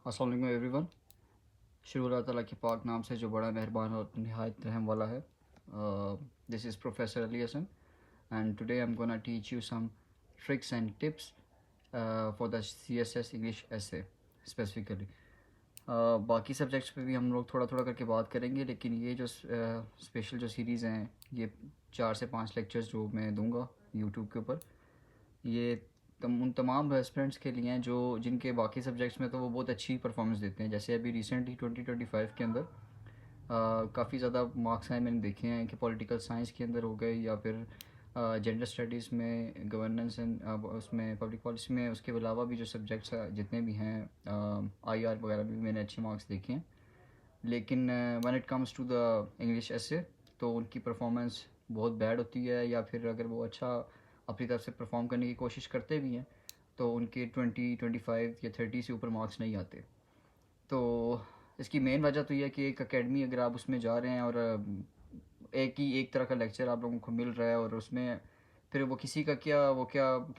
अस्सलाम वालेकुम एवरीवन। शुरू अल्लाह ताला के पाक नाम से जो बड़ा मेहरबान और निहायत रहम वाला है। This is professor Ali Hasan and today I am gonna teach you some tricks and tips for the CSS English essay specifically. बाकी सब्जेक्ट्स पे भी हम लोग थोड़ा थोड़ा करके बात करेंगे, लेकिन ये जो स्पेशल जो सीरीज़ हैं, ये 4 से 5 लेक्चर्स जो मैं दूंगा यूट्यूब के ऊपर, ये उन तमाम स्टूडेंट्स के लिए हैं जो जिनके बाकी सब्जेक्ट्स में तो वो बहुत अच्छी परफॉर्मेंस देते हैं। जैसे अभी रिसेंटली 2025 के अंदर काफ़ी ज़्यादा मार्क्स हैं मैंने देखे हैं कि पॉलिटिकल साइंस के अंदर हो गए, या फिर जेंडर स्टडीज़ में, गवर्नेंस एंड उसमें पब्लिक पॉलिसी में। उसके अलावा भी जो सब्जेक्ट्स जितने भी हैं, IR वगैरह भी मैंने अच्छे मार्क्स देखे हैं। लेकिन when it comes to the English essay, तो उनकी परफॉर्मेंस बहुत बैड होती है, या फिर अगर वो अच्छा अपनी तरफ से परफॉर्म करने की कोशिश करते भी हैं तो उनके 20, 25 या 30 से ऊपर मार्क्स नहीं आते। तो इसकी मेन वजह तो यह है कि एक एकेडमी अगर आप उसमें जा रहे हैं और एक तरह का लेक्चर आप लोगों को मिल रहा है, और उसमें फिर वो किसी का क्या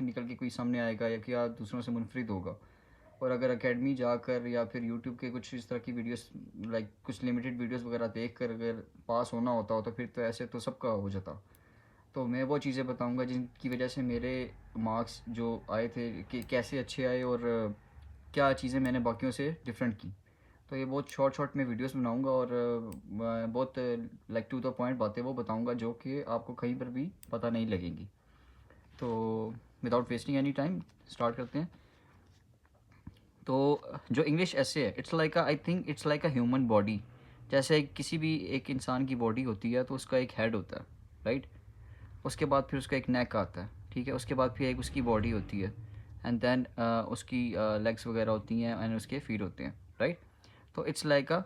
निकल के कोई सामने आएगा या क्या दूसरों से मुनफरिद होगा। और अगर एकेडमी जाकर या फिर यूट्यूब के कुछ इस तरह की वीडियोस, लाइक कुछ लिमिटेड वीडियोस वगैरह देख कर अगर पास होना होता हो, तो फिर तो ऐसे तो सबका हो जाता। तो मैं वो चीज़ें बताऊंगा जिनकी वजह से मेरे मार्क्स जो आए थे कि कैसे अच्छे आए, और क्या चीज़ें मैंने बाकियों से डिफरेंट की। तो ये बहुत शॉर्ट शॉर्ट में वीडियोस बनाऊंगा, और बहुत लाइक टू द पॉइंट बातें वो बताऊंगा जो कि आपको कहीं पर भी पता नहीं लगेंगी। तो without wasting any time start करते हैं। तो जो इंग्लिश ऐसे है, it's like I think it's like a human body. जैसे किसी भी एक इंसान की बॉडी होती है तो उसका एक हेड होता है, राइट। उसके बाद फिर उसका एक नेक आता है, ठीक है। उसके बाद फिर एक उसकी बॉडी होती है, एंड देन उसकी लेग्स वगैरह होती हैं, एंड उसके फीट होते हैं, राइट। तो it's like a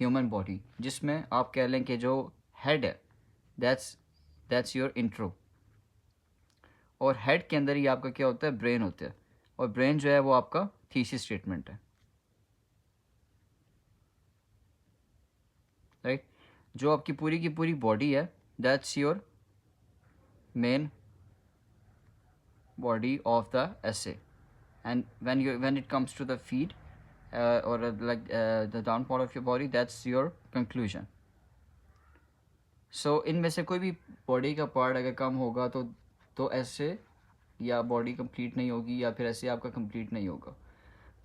human body, जिसमें आप कह लें कि जो हेड है, दैट्स दैट्स योर इंट्रो। और हेड के अंदर ही आपका क्या होता है, ब्रेन होता है। और ब्रेन जो है वो आपका थीसिस स्टेटमेंट है, राइट। जो आपकी पूरी की पूरी बॉडी है, that's your main body of the essay. And when it comes to the feet, or the down part of your body, that's your conclusion. So इनमें से कोई भी बॉडी का पार्ट अगर कम होगा तो ऐसे या बॉडी कंप्लीट नहीं होगी, या फिर ऐसे आपका कंप्लीट नहीं होगा।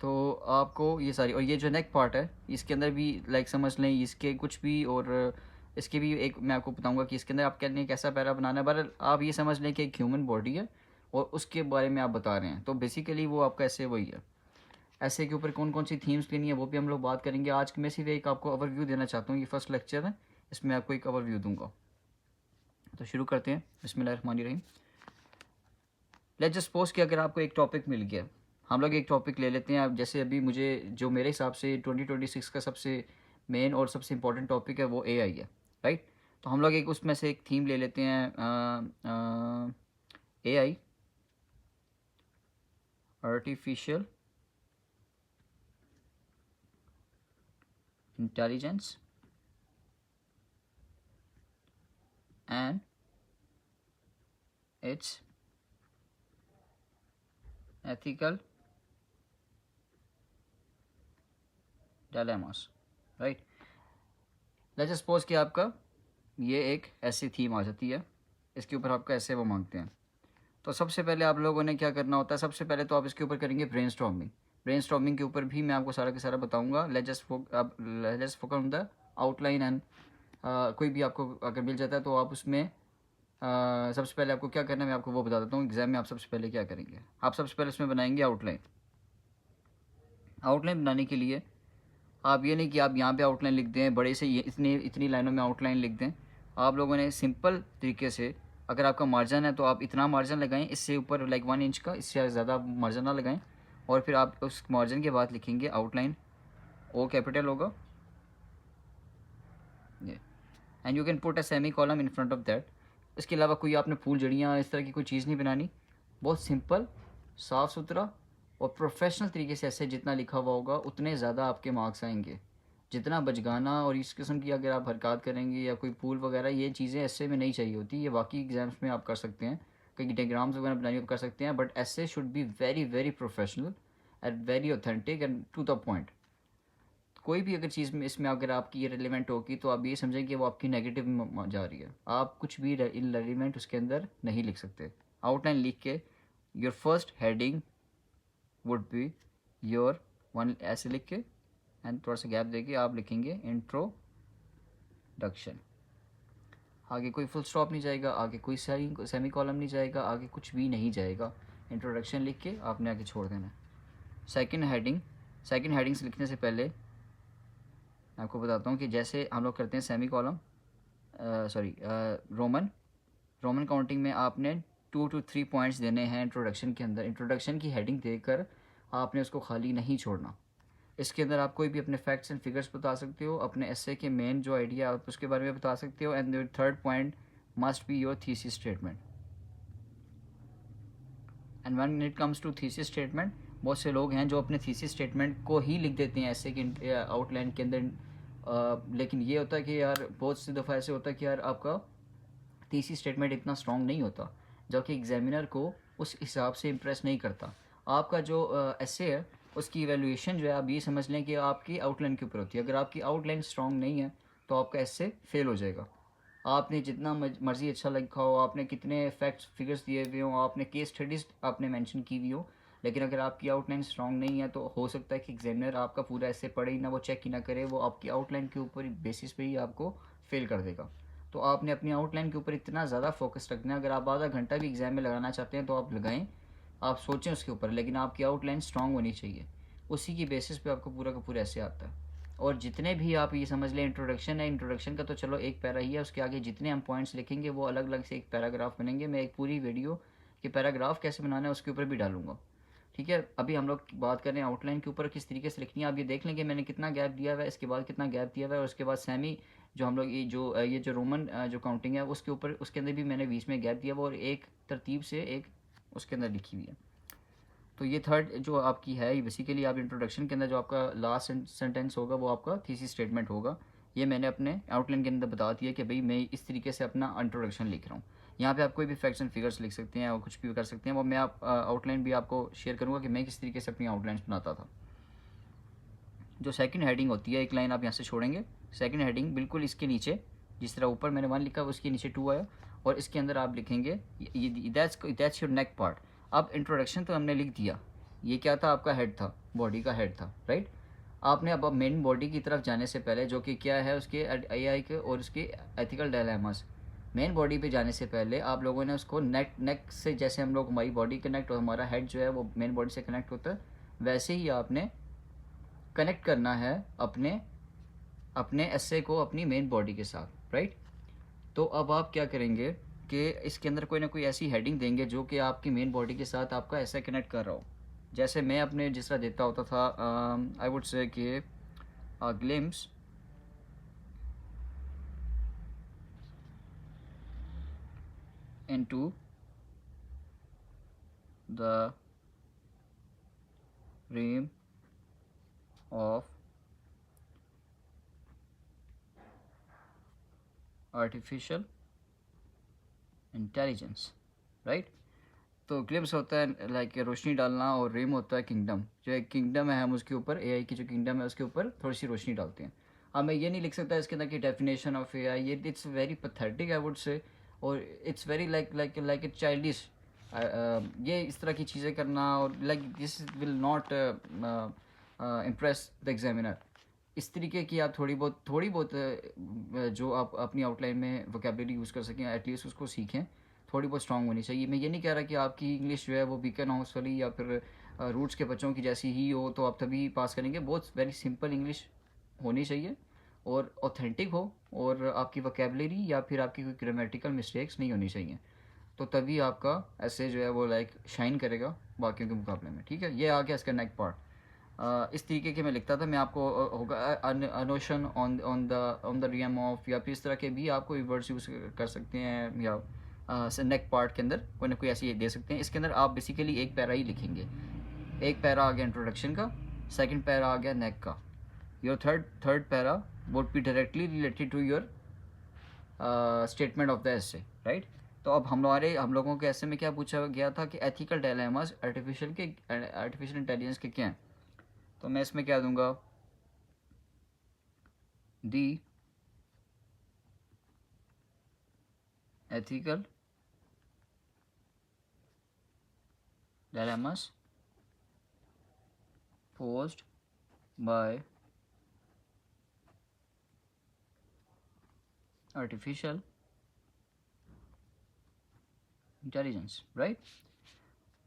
तो आपको ये सारी, और ये जो नेक पार्ट है, इसके अंदर भी लाइक समझ लें इसके कुछ भी, और इसके भी एक मैं आपको बताऊंगा कि इसके अंदर आप कहने कैसा पैरा बनाना है। पर आप ये समझ लें कि एक ह्यूमन बॉडी है और उसके बारे में आप बता रहे हैं, तो बेसिकली वो आपका ऐसे वही है। ऐसे के ऊपर कौन कौन सी थीम्स लेनी है वो भी हम लोग बात करेंगे। आज मैं सिर्फ एक आपको ओवरव्यू देना चाहता हूँ, ये फर्स्ट लेक्चर है, इसमें आपको एक ओवरव्यू दूंगा। तो शुरू करते हैं, बिस्मिल्लाहिर्रहमानिर्रहीम। लेट्स जस्ट सपोज कि अगर आपको एक टॉपिक मिल गया, हम लोग एक टॉपिक ले लेते हैं। अब जैसे अभी मुझे जो मेरे हिसाब से 2026 का सबसे मेन और सबसे इम्पोर्टेंट टॉपिक है वो AI है, राइट। तो हम लोग एक उसमें से एक थीम ले लेते हैं, AI, artificial intelligence and it's ethical dilemmas, right. Let's suppose कि आपका ये एक ऐसी थीम आ जाती है, इसके ऊपर आपका ऐसे वो मांगते हैं। तो सबसे पहले आप लोगों ने क्या करना होता है, सबसे पहले तो आप इसके ऊपर करेंगे ब्रेनस्टॉर्मिंग। ब्रेनस्टॉर्मिंग के ऊपर भी मैं आपको सारा के सारा बताऊंगा। Let's just focus on the outline, and कोई भी आपको अगर मिल जाता है तो आप उसमें सबसे पहले आपको क्या करना है मैं आपको वो बता देता हूँ। एग्जाम में आप सबसे पहले क्या करेंगे, आप सबसे पहले उसमें बनाएंगे आउटलाइन। आउटलाइन बनाने के लिए आप ये नहीं कि आप यहाँ पे आउटलाइन लिख दें बड़े से, ये इतनी लाइनों में आउटलाइन लिख दें। आप लोगों ने सिंपल तरीके से, अगर आपका मार्जिन है तो आप इतना मार्जिन लगाएं, इससे ऊपर लाइक 1 इंच का, इससे ज़्यादा मार्जिन ना लगाएं। और फिर आप उस मार्जिन के बाद लिखेंगे आउटलाइन, O कैपिटल होगा ये, and you can put a semi column in front of that. इसके अलावा कोई आपने फूल जड़ियाँ इस तरह की कोई चीज़ नहीं बनानी, बहुत सिंपल, साफ़ सुथरा और प्रोफेशनल तरीके से ऐसे जितना लिखा हुआ होगा उतने ज़्यादा आपके मार्क्स आएंगे। जितना बचगाना और इस किस्म की अगर आप हरकत करेंगे या कोई पूल वगैरह, ये चीज़ें ऐसे में नहीं चाहिए होती। ये बाकी एग्जाम्स में आप कर सकते हैं, कई डायग्राम्स वगैरह बनानी कर सकते हैं, but essay should be very very professional and very authentic and to the point. कोई भी अगर चीज़ में इसमें अगर आपकी ये रेलिवेंट होगी तो आप ये समझें कि वो आपकी नेगेटिव में जा रही है। आप कुछ भी इनरेलीवेंट उसके अंदर नहीं लिख सकते। आउटलाइन लिख के your first heading would be your one, ऐसे लिख के एंड थोड़ा सा गैप देके आप लिखेंगे इंट्रोडक्शन। आगे कोई फुल स्टॉप नहीं जाएगा, आगे कोई सेमी कॉलम नहीं जाएगा, आगे कुछ भी नहीं जाएगा। इंट्रोडक्शन लिख के आपने आगे छोड़ देना है। सेकंड हेडिंग्स लिखने से पहले मैं आपको बताता हूँ कि जैसे हम लोग करते हैं सेमी कॉलम, रोमन काउंटिंग में आपने 2 to 3 पॉइंट्स देने हैं इंट्रोडक्शन के अंदर। इंट्रोडक्शन की हेडिंग देकर आपने उसको खाली नहीं छोड़ना। इसके अंदर आप कोई भी अपने फैक्ट्स एंड फिगर्स बता सकते हो, अपने एसे के मेन जो आइडिया आप उसके बारे में बता सकते हो। And third point must be your thesis statement. And when it comes to thesis statement, बहुत से लोग हैं जो अपने थीसिस स्टेटमेंट को ही लिख देते हैं ऐसे कि आउटलाइन के अंदर, लेकिन ये होता है कि यार बहुत सी दफ़ा ऐसे होता है कि यार आपका थीसिस स्टेटमेंट इतना स्ट्रॉन्ग नहीं होता, जो कि एग्जामिनर को उस हिसाब से इम्प्रेस नहीं करता। आपका जो ऐसे है उसकी इवैल्यूएशन जो है आप ये समझ लें कि आपकी आउटलाइन के ऊपर होती है। अगर आपकी आउटलाइन स्ट्रॉन्ग नहीं है तो आपका ऐसे फेल हो जाएगा। आपने जितना मर्ज़ी अच्छा लिखा हो, आपने कितने फैक्ट्स फिगर्स दिए हुए हों, आपने केस स्टडीज़ आपने मेंशन की हुई हो, लेकिन अगर आपकी आउटलाइन स्ट्रॉन्ग नहीं है तो हो सकता है कि एग्जामिनर आपका पूरा ऐसे पढ़े ही ना, वो चेक ही ना करे, वो आपकी आउटलाइन के ऊपर बेसिस पे ही आपको फेल कर देगा। तो आपने अपनी आउटलाइन के ऊपर इतना ज़्यादा फोकस रखना है। अगर आप आधा घंटा भी एग्ज़ाम में लगाना चाहते हैं तो आप लगाएं, आप सोचें उसके ऊपर, लेकिन आपकी आउटलाइन स्ट्रॉन्ग होनी चाहिए। उसी की बेसिस पे आपको पूरा का पूरा ऐसे आता है। और जितने भी आप ये समझ लें इंट्रोडक्शन है, इंट्रोडक्शन का तो चलो एक पैरा ही है, उसके आगे जितने हम पॉइंट्स लिखेंगे वो अलग अलग से एक पैराग्राफ बनेंगे। मैं एक पूरी वीडियो कि पैराग्राफ कैसे बनाना है उसके ऊपर भी डालूंगा। ठीक है, अभी हम लोग बात कर रहे हैं आउटलाइन के ऊपर किस तरीके से लिखनी है। आप ये देख लेंगे मैंने कितना गैप दिया हुआ है, इसके बाद कितना गैप दिया हुआ है, और उसके बाद सेमी जो हम लोग ये जो रोमन जो काउंटिंग है उसके ऊपर, उसके अंदर भी मैंने बीच में गैप दिया हुआ और एक तरतीब से एक उसके अंदर लिखी हुई है। तो ये थर्ड जो आपकी है, ये बेसिकली आप इंट्रोडक्शन के अंदर जो आपका लास्ट सेंटेंस होगा वो आपका थीसिस स्टेटमेंट होगा। ये मैंने अपने आउटलाइन के अंदर बता दिया कि भाई मैं इस तरीके से अपना इंट्रोडक्शन लिख रहा हूँ। यहाँ पे आप कोई भी फैक्ट्स एंड फिगर्स लिख सकते हैं और कुछ भी कर सकते हैं। वो मैं आप आउटलाइन भी आपको शेयर करूँगा कि मैं किस तरीके से अपनी आउटलाइंस बनाता था। जो सेकंड हेडिंग होती है, एक लाइन आप यहाँ से छोड़ेंगे, सेकंड हेडिंग बिल्कुल इसके नीचे, जिस तरह ऊपर मैंने 1 लिखा उसके नीचे 2 आया, और इसके अंदर आप लिखेंगे दैट्स योर नेक पार्ट। अब इंट्रोडक्शन तो हमने लिख दिया, ये क्या था, आपका हेड था, बॉडी का हेड था, राइट। आपने अब मेन बॉडी की तरफ जाने से पहले, जो कि क्या है, उसके AI के और उसके एथिकल डायलेमास, मेन बॉडी पे जाने से पहले आप लोगों ने उसको नेक से, जैसे हम लोग हमारी बॉडी कनेक्ट और हमारा हेड जो है वो मेन बॉडी से कनेक्ट होता है, वैसे ही आपने कनेक्ट करना है अपने अपने एसे को अपनी मेन बॉडी के साथ, राइट। तो अब आप क्या करेंगे कि इसके अंदर कोई ना कोई ऐसी हेडिंग देंगे जो कि आपकी मेन बॉडी के साथ आपका ऐसे कनेक्ट कर रहा हो। जैसे मैं अपने जिस तरह देता होता था, आई वुड से कि glimpse into the realm of artificial intelligence, right. तो ग्लिम्स होता है लाइक रोशनी डालना, और रेम होता है किंगडम। जो एक किंगडम है, हम उसके ऊपर AI की जो किंगडम है उसके ऊपर थोड़ी सी रोशनी डालते हैं। अब मैं ये नहीं लिख सकता इसके अंदर की डेफिनेशन ऑफ AI, ये it's very pathetic I would say, और it's very like it childish. ये इस तरह की चीज़ें करना, और like this will not impress the examiner. इस तरीके की आप थोड़ी बहुत जो आप अपनी आउटलाइन में वोकेबलरी यूज़ कर सकें, एटलीस्ट उसको सीखें, थोड़ी बहुत स्ट्रांग होनी चाहिए। मैं ये नहीं कह रहा कि आपकी इंग्लिश जो है वो बीकन हाउस वाली या फिर रूट्स के बच्चों की जैसी ही हो तो आप तभी पास करेंगे। बहुत वेरी सिंपल इंग्लिश होनी चाहिए और ऑथेंटिक हो, और आपकी वोकेबलरी या फिर आपकी कोई ग्रामेटिकल मिस्टेक्स नहीं होनी चाहिए, तो तभी आपका ऐसे जो है वो लाइक शाइन करेगा बाकियों के मुकाबले में। ठीक है, ये आ गया इसका नेक पार्ट। इस तरीके के मैं लिखता था। मैं आपको होगा अनोशन ऑन द रियम ऑफ, या फिर इस तरह के भी आपको वर्ड्स यूज़ कर सकते हैं, या नेक पार्ट के अंदर कोई ना कोई ऐसी दे सकते हैं। इसके अंदर आप बेसिकली एक पैरा ही लिखेंगे। एक पैरा आ गया इंट्रोडक्शन का, सेकंड पैरा आ गया नेक का, your third para would be directly related to your statement of the essay, right. तो अब हम लोगों के ऐसे में क्या पूछा गया था कि एथिकल डायलेमास आर्टिफिशियल इंटेलिजेंस के क्या हैं। तो मैं इसमें क्या दूंगा, the ethical dilemmas posed by artificial intelligence, right.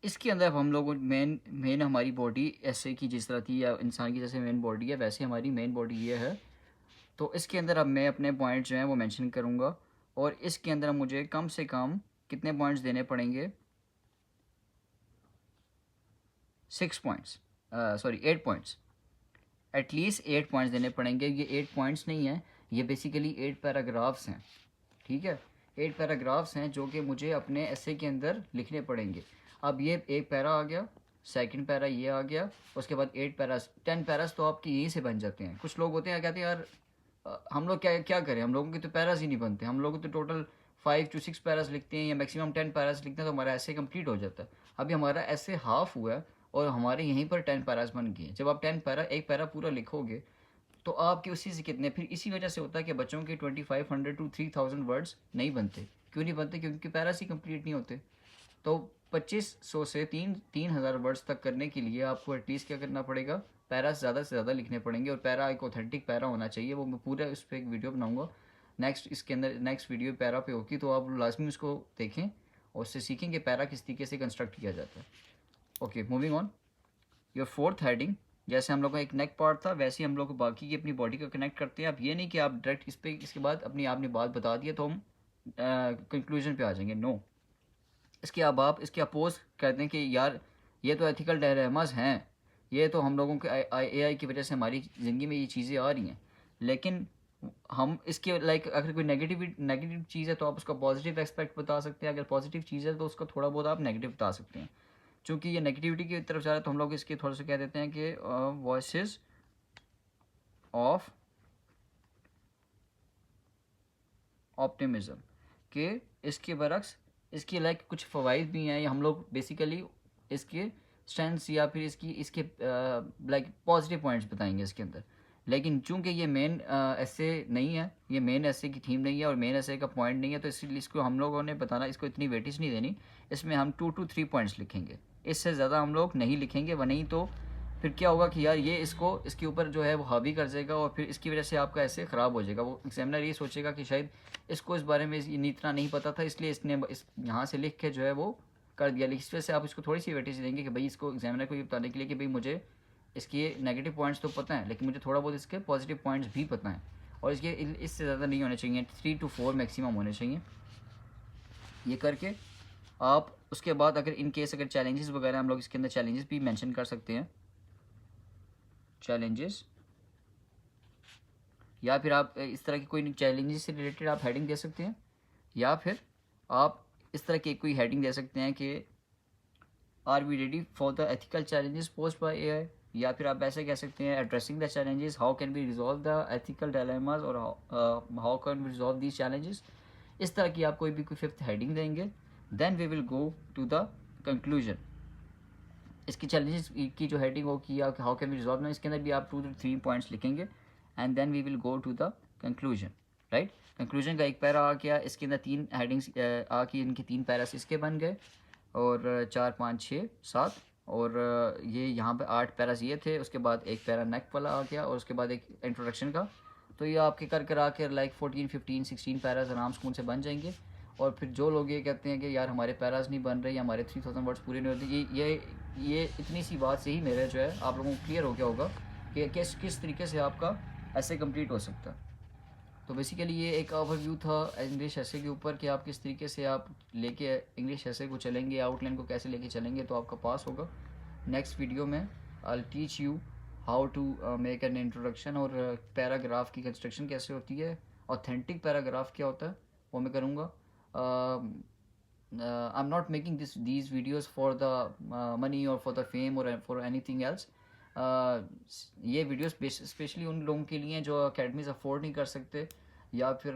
इसके अंदर हम लोग मेन हमारी बॉडी ऐसे की जिस तरह थी, या इंसान की जैसे मेन बॉडी है वैसे हमारी मेन बॉडी ये है। तो इसके अंदर अब मैं अपने पॉइंट्स जो हैं वो मेंशन करूँगा, और इसके अंदर मुझे कम से कम कितने पॉइंट्स देने पड़ेंगे, 6 points, sorry 8 points, at least 8 points देने पड़ेंगे। ये 8 पॉइंट्स नहीं हैं, ये बेसिकली 8 पैराग्राफ्स हैं, ठीक है। 8 पैराग्राफ्स हैं जो कि मुझे अपने ऐसे के अंदर लिखने पड़ेंगे। अब ये एक पैरा आ गया, सेकंड पैरा ये आ गया, उसके बाद 8 पैरास, 10 पैरास तो आपके यहीं से बन जाते हैं। कुछ लोग होते हैं कहते हैं यार हम लोग क्या क्या करें, हम लोगों के तो पैरास ही नहीं बनते, हम लोग तो टोटल 5 to 6 पैरास लिखते हैं या मैक्सिमम 10 पैरास लिखते हैं तो हमारा ऐसे कंप्लीट हो जाता है। अभी हमारा ऐसे हाफ हुआ है और हमारे यहीं पर 10 पैरास बन गए। जब आप 10 पैरा, एक पैरा पूरा लिखोगे तो आपके उसी से कितने, फिर इसी वजह से होता है कि बच्चों के 2500 to 3000 वर्ड्स नहीं बनते। क्यों नहीं बनते? क्योंकि पैरास ही कंप्लीट नहीं होते। तो 2500 से 3000 वर्ड्स तक करने के लिए आपको एटलीस्ट क्या करना पड़ेगा, पैरास ज़्यादा से ज़्यादा लिखने पड़ेंगे। और पैरा एक ऑथेंटिक पैरा होना चाहिए, वो मैं पूरा उस पर एक वीडियो बनाऊंगा नेक्स्ट, इसके अंदर नेक्स्ट वीडियो पैरा पे होगी, तो आप लाजमी उसको देखें और उससे सीखें कि पैरा किस तरीके से कंस्ट्रक्ट किया जाता है। Okay, moving on. Your fourth heading, जैसे हम लोग का एक नेक पार्ट था वैसे ही हम लोग बाकी की अपनी बॉडी को कनेक्ट करते हैं। अब ये नहीं कि आप डायरेक्ट इस पे इसके बाद अपनी आपने बात बता दिया तो हम कंक्लूजन पे आ जाएंगे, नो। इसके अब आप इसके अपोज कहते हैं कि यार ये तो एथिकल डायलेमास हैं, ये तो हम लोगों के AI की वजह से हमारी ज़िंदगी में ये चीज़ें आ रही हैं, लेकिन हम इसके लाइक अगर कोई नेगेटिव चीज़ है तो आप उसका पॉजिटिव एस्पेक्ट बता सकते हैं, अगर पॉजिटिव चीज़ है तो उसका थोड़ा बहुत आप नेगेटिव बता सकते हैं। चूँकि ये नेगेटिविटी की तरफ जा रहा है तो हम लोग इसके थोड़ा सा कह देते हैं कि वॉइसेस ऑफ ऑप्टिमिज्म, के इसके बरक्स इसके लाइक कुछ फ़वाइद भी हैं। हम लोग बेसिकली इसके स्ट्रेंथ्स या फिर इसके लाइक पॉजिटिव पॉइंट्स बताएंगे इसके अंदर। लेकिन चूंकि ये मेन ऐसे नहीं है, ये मेन ऐसे की थीम नहीं है और मेन ऐसे का पॉइंट नहीं है, तो इसलिए इसको हम लोगों ने बताना, इसको इतनी वेटेज नहीं देनी। इसमें हम 2 to 3 पॉइंट्स लिखेंगे, इससे ज़्यादा हम लोग नहीं लिखेंगे, वह नहीं तो फिर क्या होगा कि यार ये इसको इसके ऊपर जो है वो हावी कर जाएगा और फिर इसकी वजह से आपका ऐसे ख़राब हो जाएगा। वो एग्जामिनर ये सोचेगा कि शायद इसको इस बारे में इतना नहीं पता था, इसलिए इसने इस यहाँ से लिख के जो है वो कर दिया। इस वजह से आप इसको थोड़ी सी वेटेज देंगे कि भाई इसको एग्जामिनर को ये बताने के लिए कि भाई मुझे इसके नेगेटिव पॉइंट्स तो पता है लेकिन मुझे थोड़ा बहुत इसके पॉजिटिव पॉइंट्स भी पता है, और इसके इससे ज़्यादा नहीं होने चाहिए, 3 to 4 मैक्सिमम होने चाहिए। ये करके आप उसके बाद अगर इन केस अगर चैलेंजेस वगैरह, हम लोग इसके अंदर चैलेंजेस भी मेंशन कर सकते हैं, चैलेंजेस, या फिर आप इस तरह की कोई चैलेंजेस से रिलेटेड आप हेडिंग दे सकते हैं, या फिर आप इस तरह की कोई हेडिंग दे सकते हैं कि are we ready for the ethical challenges posed by AI, या फिर आप ऐसे कह सकते हैं addressing the challenges, how can we resolve the ethical dilemmas, और how can we resolve these challenges. इस तरह की आप कोई भी कोई फिफ्थ हेडिंग देंगे, then we will go to the conclusion. इसकी चैलेंजेस की जो हेडिंग होगी या हाउ कैन वी रिजॉल्व ना, इसके अंदर भी आप 2 to 3 पॉइंट्स लिखेंगे and then we will go to the conclusion, right. Conclusion का एक पैरा आ गया, इसके अंदर 3 हेडिंग्स आ के इनके 3 पैरास इसके बन गए, और 4 5 6 7, और ये यहाँ पे 8 पैरास ये थे। उसके बाद एक पैरा नेक वाला आ गया और उसके बाद एक इंट्रोडक्शन का। तो ये आपके कर कर आके लाइक 14 15 16 पैरास आराम स्कूल से बन जाएंगे। और फिर जो लोग ये कहते हैं कि यार हमारे पैरास नहीं बन रहे, हमारे 3000 वर्ड्स पूरे नहीं होते, ये इतनी सी बात से ही मेरा जो है आप लोगों को क्लियर हो गया होगा कि किस तरीके से आपका ऐसे कंप्लीट हो सकता है। तो बेसिकली ये एक ओवरव्यू था इंग्लिश ऐसे के ऊपर कि आप किस तरीके से आप लेके इंग्लिश ऐसे को चलेंगे, आउटलाइन को कैसे लेके चलेंगे तो आपका पास होगा। नेक्स्ट वीडियो में I teach you how to make an introduction, और पैराग्राफ की कंस्ट्रक्शन कैसे होती है, ऑथेंटिक पैराग्राफ क्या होता है वो मैं करूँगा। I'm not making these videos for the money or for the fame or for anything else. ये वीडियोस स्पेशली उन लोगों के लिए जो अकेडमीज अफोर्ड नहीं कर सकते, या फिर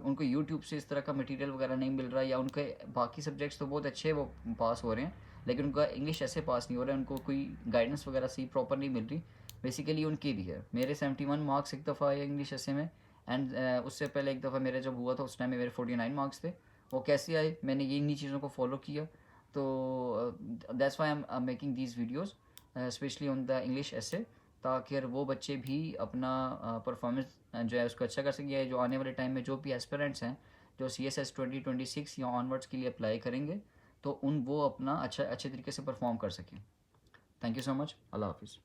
उनको यूट्यूब से इस तरह का मटेरियल वगैरह नहीं मिल रहा, या उनके बाकी सब्जेक्ट्स तो बहुत अच्छे वो पास हो रहे हैं लेकिन उनका इंग्लिश ऐसे पास नहीं हो रहा है, उनको कोई गाइडेंस वगैरह सही प्रॉपर नहीं मिल रही। बेसिकली उनके भी है। मेरे 71 मार्क्स एक दफ़ा आए इंग्लिश एसे में, एंड उससे पहले एक दफ़ा मेरे जब हुआ था उस टाइम में मेरे 49 मार्क्स थे। वो कैसे आए? मैंने ये इन्हीं चीज़ों को फॉलो किया। तो that's why I am making these videos specially on the English essay, ताकि वो बच्चे भी अपना परफॉर्मेंस जो है उसको अच्छा कर सकें। जो आने वाले टाइम में जो भी एस्पिरेंट्स हैं जो CSS 2026 या ऑनवर्ड्स के लिए अप्लाई करेंगे, तो वो अपना अच्छे तरीके से परफॉर्म कर सकें। Thank you so much. अल्लाह हाफिज़।